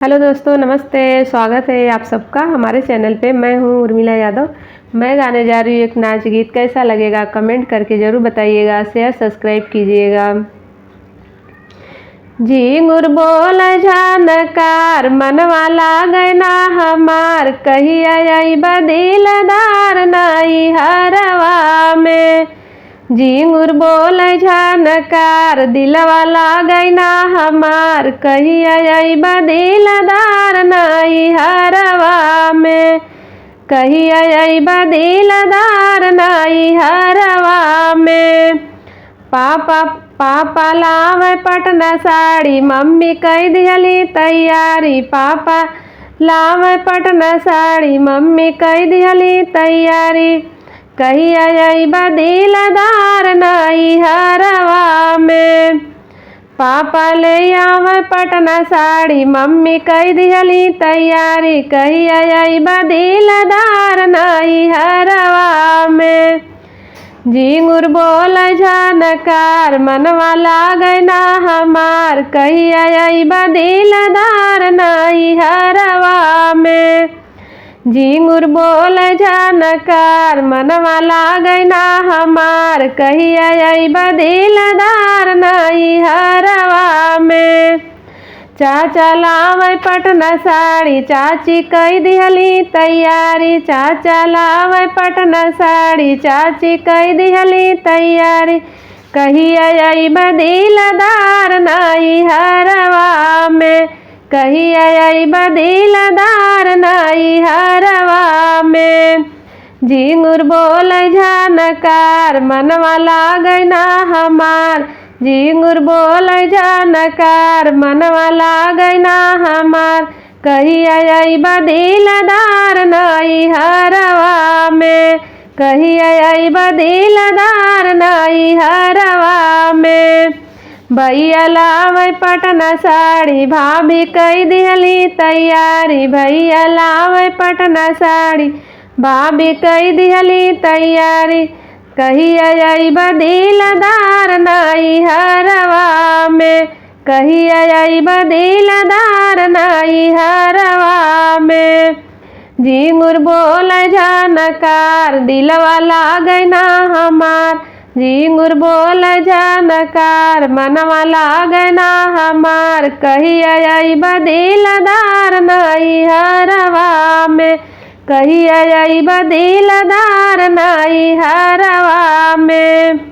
Hello दोस्तों, नमस्ते। स्वागत है आप सबका हमारे चैनल पे। मैं हूँ उर्मिला यादव। मैं गाने जा रही हूँ एक नाच गीत। कैसा लगेगा कमेंट करके ज़रूर बताइएगा, शेयर सब्सक्राइब कीजिएगा। झिंगुर बोल जानकार मनवा लागे ना हमार, कहिया अइबा दिलदार नाई हरवा में। झिंगुर बोल जानकार दिलवा लागे ना हमार, कहिया अइबा दिलदार नाई हरवा में। कहिया अइबा दिलदार नाई हरवा में। पापा लावे पटना साड़ी, मम्मी कह दिहली तैयारी। पापा लावे पटना साड़ी, मम्मी कह दिहली तैयारी। कहिया अइबा दिलदार नाई हरवा में। पापा ले आवे पटना साड़ी, मम्मी कह दिहली तैयारी। कहिया अइबा दिलदार नाई हरवा में। झिंगुर बोल जानकार मनवा लागे ना हमार, कहिया अइबा दिलदार नाई हरवा में। झिंगुर बोल जानकार मनवा लागे ना हमार, कहिया अइबा दिलदार नाई हरवा में। चाचा लावे पटना साड़ी, चाची कह दिहली तैयारी। चाचा लावे पटना साड़ी, चाची कह दिहली तैयारी। कहिया अइबा दिलदार नाई हरवा में। कहिया अइबा दिलदार नाई हरवा में। झिंगुर बोल जानकार मनवा लागे ना हमार। झिंगुर बोल जानकार मनवा लागे ना हमार, कहिया अइबा दिलदार नाई हरवा में। कहिया अइबा दिलदार नाई हरवा में। भैया लावे पटना साड़ी, भाभी कह दिहली तैयारी। भैया लावे पटना साड़ी, भाभी कह दिहली तैयारी। कहिया अइबा दिलदार नाई हरवा में। कहिया अइबा दिलदार नाई हरवा में। झिंगुर बोल जानकार दिलवा लागे ना हमार। झिंगुर बोल जानकार मनवा लागे ना हमार, कहिया अइबा दिलदार नाई हरवा में। कहिया अइबा दिलदार नाई हरवा में।